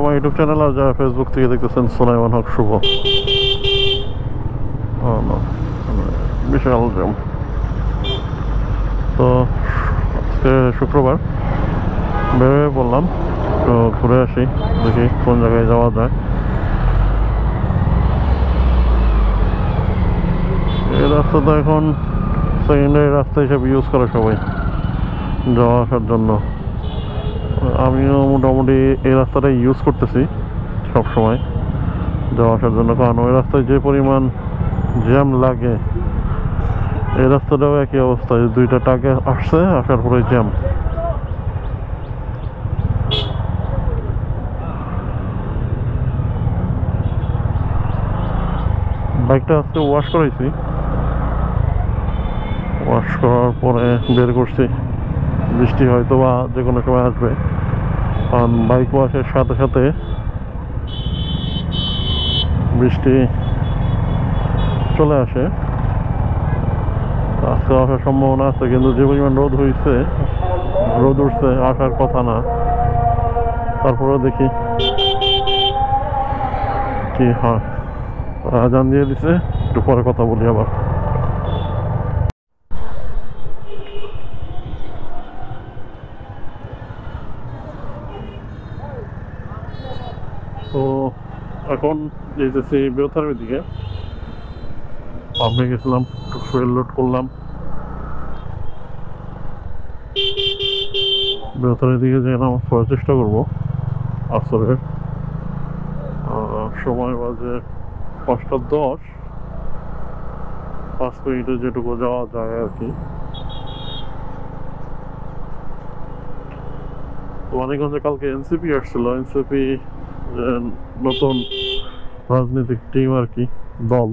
আমার YouTube channel আর যারা Facebook থেকে দেখতেছেন সুলাইমান হক শুভ। বিশাল জ্যাম। তো আজকে শুক্রবার বেরোয় বললাম তো ঘুরে আসি, দেখি কোন জায়গায় যাওয়া যায়। এই রাস্তাটা এখন সেকেন্ডারি রাস্তা হিসেবে ইউজ করে সবাই যাওয়া আসার জন্য। আমিও মোটামুটি এই রাস্তাটা ইউজ করতেছি সব সময় যাওয়া আসার জন্য, কারণ ওই রাস্তায় যে পরিমাণ জ্যাম লাগে এই রাস্তাটাও একই অবস্থা। দুইটা টাকে আসছে, আসার পরে জ্যাম। বাইকটা আজকে ওয়াশ করাইছি, ওয়াশ করার পরে বের করছি। বৃষ্টি হয়তো বা যে কোনো সময় আসবে, কারণ বাইক ওয়াশের সাথে সাথে বৃষ্টি চলে আসে। আজকে আসার সম্ভাবনা আছে, কিন্তু যে পরিমাণ রোদ হয়েছে, রোদ উঠছে, আসার কথা না। তারপরেও দেখি কি হয়। আজান দিয়ে দিছে, একটু পরে কথা বলি আবার। তো এখন যেতেছি বেউথারের দিকে। পাম্পে গেছিলাম, একটু ফুয়েল লোড করলাম। বেউথারের দিকে যেন করার চেষ্টা করবো আসরের। সময় বাজে 5:10, 5 মিনিটে যেটুকু যাওয়া যায় আর কি। মানিকগঞ্জে কালকে এনসিপি আসছিল, এনসিপি নতুন রাজনৈতিক টিম আর কি, দল।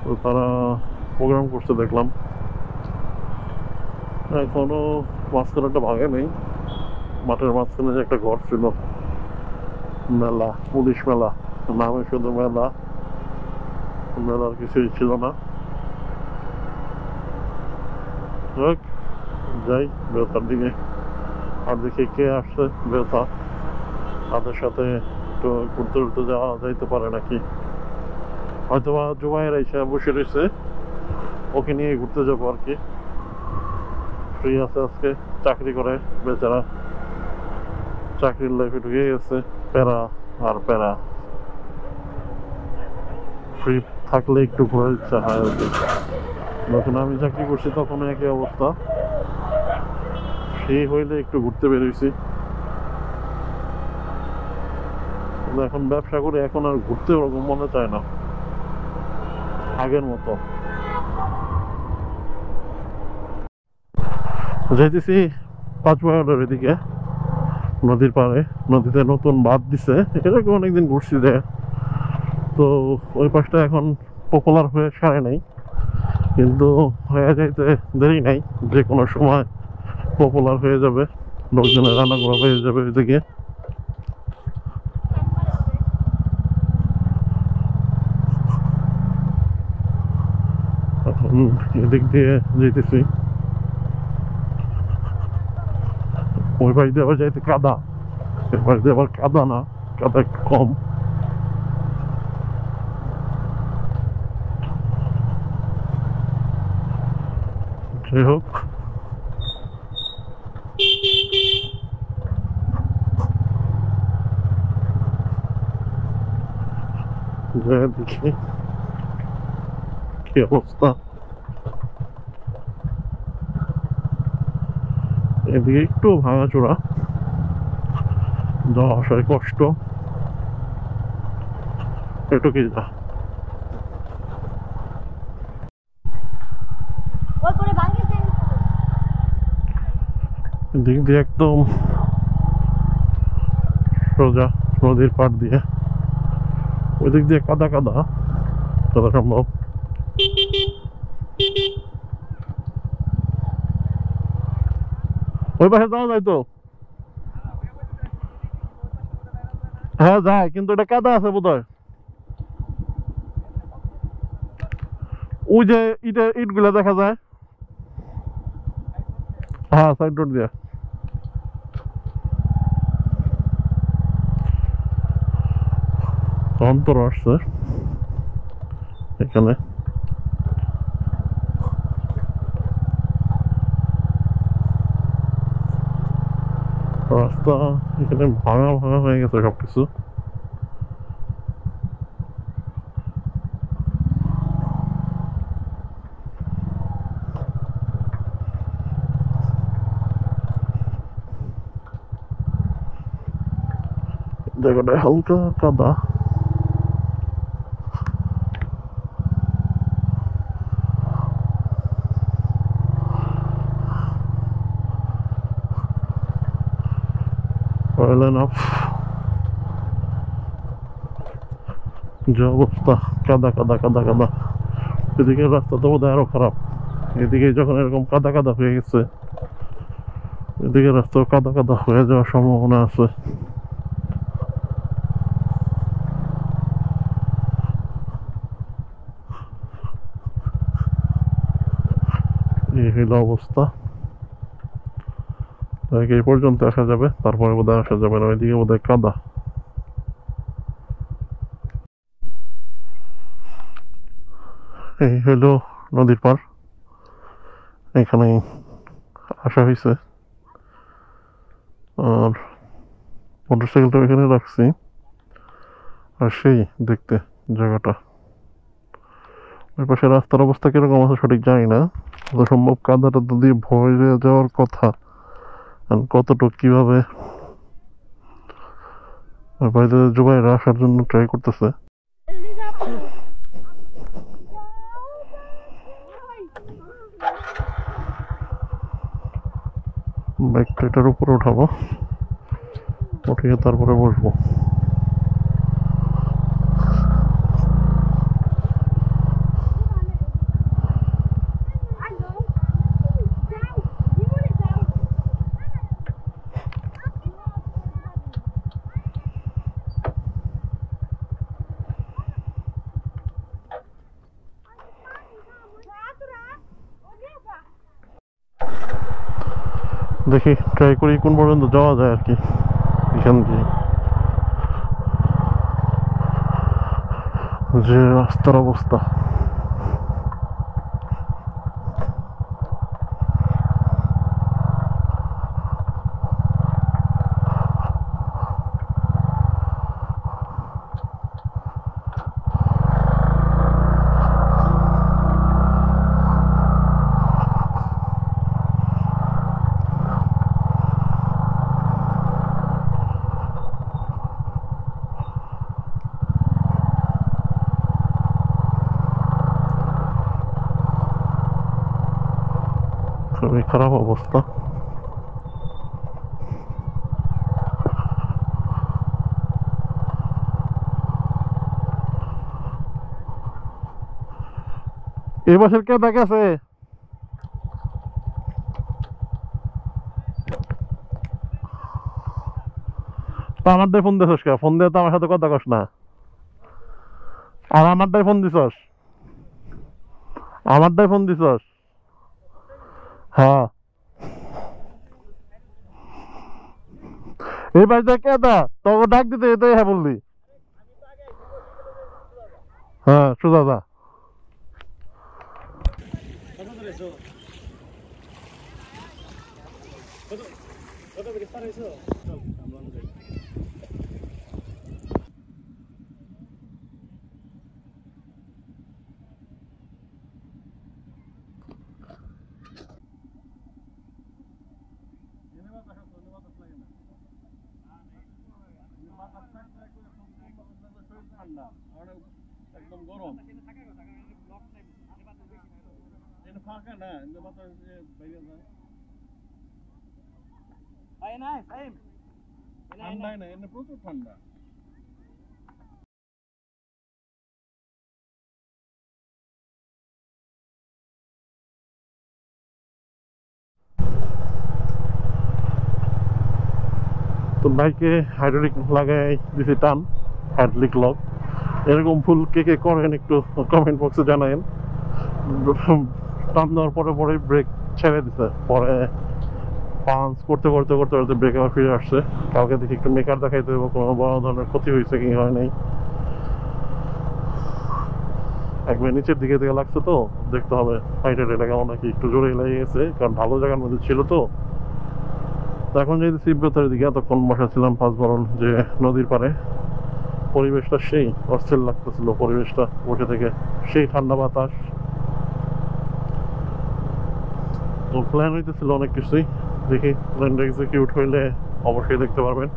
তো তারা প্রোগ্রাম করছে দেখলাম। এখনো মাঝখানেটা ভাঙে নেই। মাঠের মাঝখানে যে একটা ঘর ছিল, মেলা, পুলিশ মেলা নামে শুধু মেলা, মেলার কিছুই ছিল না। যাই বেউথার দিকে, আর দেখি কে আসছে বেউথা, তাদের সাথে একটু ঘুরতে ঘুরতে যাওয়া যাইতে পারে নাকি। হয়তো বা জুবাইয়ের এসে বসে রয়েছে, ওকে নিয়ে ঘুরতে যাবো আর কি। ফ্রি আছে আজকে, চাকরি করে বেচারা, চাকরির লাইফে ঢুকে গেছে। প্যারা আর প্যারা, ফ্রি থাকলে একটু ঘোরার ইচ্ছা হয় আর কি। যখন আমি চাকরি করছি তখন একই অবস্থা, ফ্রি হইলে একটু ঘুরতে বেরোইছি। এখন ব্যবসা করে এখন আর ঘুরতে ওরকম মনে চায় না আগের মতো। যাইতেছি 5 মাইলের এদিকে, নদীর পাড়ে। নদীতে নতুন বাঁধ দিছে, এটাকে অনেকদিন ঘুরছি যে। তো ওই পাশটা এখন পপুলার হয়ে সারে নাই, কিন্তু হয়ে যাইতে দেরি নাই, যে কোনো সময় পপুলার হয়ে যাবে, লোকজনের রান্নাগুলো হয়ে যাবে এদিকে। এখন এদিক দিয়ে যেতেছি, ওই পাশ দিয়ে আবার যাইতে কাদা, এ পাশ দিয়ে আবার কাদা না, কাদা একটু কম। যাই হোক, দেখি কি অবস্থা। এদিকে একটু ভাঙাচোরা, যাওয়া আসায় কষ্ট, একটু কি যা। দিক দিয়ে একদম সোজা নদীর পাড় দিয়ে, ওই দিক দিয়ে কাদা কাদা যত সম্ভব। ওই পাশে যাওয়া যায় তো? হ্যাঁ যায়, কিন্তু এটা কাদা আছে বোধ হয়। ওই যে ইট গুলা দেখা যায়। হ্যাঁ, সাইড রোড দিয়ে। অন্তর আসছে এখানে। রাস্তা এখানে ভাঙা ভাঙা হয়ে গেছে সবকিছু। জায়গাটায় হালকা কাদা। যে অবস্থা, কাদা কাদা কাদা কাদা। এদিকে রাস্তা তো বোধহয় আরো খারাপ। এদিকে যখন এরকম কাদা কাদা হয়ে গেছে, এদিকে রাস্তা কাদা কাদা হয়ে যাওয়ার সম্ভাবনা আছে। এই হইল অবস্থা। এই পর্যন্ত আসা যাবে, তারপরে বোধহয় আসা যাবে না, ওইদিকে বোধহয় কাদা। এই হইল নদীর পার, এখানে আসা হয়েছে। আর মোটরসাইকেলটা এখানে রাখছি। আর সেই দেখতে জায়গাটা, ওই পাশে রাস্তার অবস্থা কিরকম আছে সঠিক জানি না, যত সম্ভব কাদাটা দিয়ে ভরে যাওয়ার কথা। কতটুক কিভাবে বাড়িতে জুবাইরা আসার জন্য ট্রাই করতেছে। বাইকটা এটার উপরে উঠাবো, উঠিয়ে তারপরে বসবো। দেখি ট্রাই করি কোন পর্যন্ত যাওয়া যায় আর কি এখান দিয়ে। যে রাস্তার অবস্থা, খুবই খারাপ অবস্থা। এই মাসের কে দেখেছে? আমারটাই ফোন দিছস কে? ফোন দিয়ে তো আমার সাথে কথা কস না। আর আমারটাই ফোন দিছস? আমারটাই ফোন দিছস? হ্যাঁ, এই বাড়িতে কে দা তোকে ডাক দিতে যেতে হ্যাঁ বললি? হ্যাঁ সোজা দা। একদম গরম ফাঁকা না, ঠান্ডায় না, এনে প্রচুর ঠান্ডা। তো বাইকে হাইড্রোলিক লাগাই দিছি টান, হাইড্রোলিক লক। এরকম ভুল কে কে করেন একটু কমেন্ট বক্সে জানায়েন। টান দেওয়ার পরে পরে ব্রেক ছেড়ে দিছে, পরে পাঞ্চ করতে করতে করতে করতে ব্রেক আবার ফিরে আসছে। কালকে দেখি একটু মেকার দেখাইতে হবে কোনো বড় ধরনের ক্ষতি হয়েছে কি হয় নাই। একবার নিচের দিকে থেকে লাগছে তো দেখতে হবে সাইডের এটা কেমন নাকি একটু জোরে লেগে গেছে, কারণ ভালো জায়গার মধ্যে ছিল তো। তো এখন যদি শিবগতার দিকে এতক্ষণ বসাছিলাম 5 বরণ যে নদীর পাড়ে, পরিবেশটা সেই অস্থির লাগতেছিল, পরিবেশটা বসে থেকে সেই ঠান্ডা বাতাস। তো প্ল্যান হইতেছিল অনেক কিছুই, দেখি প্ল্যানটা এক্সিকিউট হইলে অবশ্যই দেখতে পারবেন।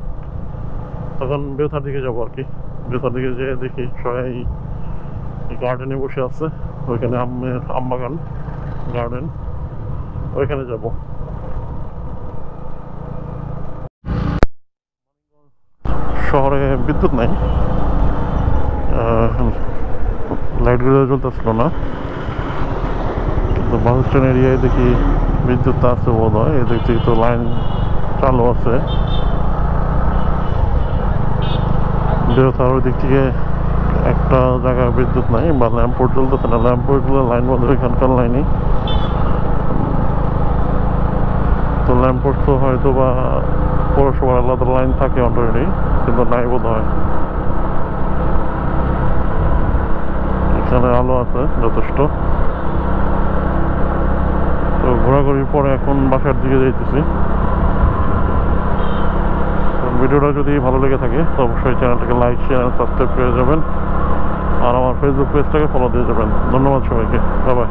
তখন বেউথার দিকে যাবো আর কি, বেউথার দিকে যেয়ে দেখি সবাই গার্ডেনে বসে আছে, ওইখানে আমবাগান গার্ডেন, ওইখানে যাব। শহরে বিদ্যুৎ নাই, লাইটগুলো জ্বলতেছিল না, কিন্তু বাস স্ট্যান্ড এরিয়ায় দেখি বিদ্যুৎ আছে বোধ হয়, এদিক থেকে তো লাইন চালু আছে। বেরোতার ওই দিক থেকে একটা জায়গায় বিদ্যুৎ নাই বা ল্যাম্পপোর্ট জ্বলতেছে না, ল্যাম্পপোর্টগুলো লাইন বন্ধ, এখানকার লাইনই তো। ল্যাম্পপোর্ট তো হয়তো বা পৌরসভার আলাদা লাইন থাকে অলরেডি, কিন্তু নাই বোধ হয়। এখানে আলো আছে যথেষ্ট। তো ঘোরাঘুরির পরে এখন বাসার দিকে যাইতেছি। ভিডিওটা যদি ভালো লেগে থাকে তো অবশ্যই চ্যানেলটাকে লাইক শেয়ার সাবস্ক্রাইব করে যাবেন, আর আমার ফেসবুক পেজটাকে ফলো দিয়ে যাবেন। ধন্যবাদ সবাইকে, বাই বাই।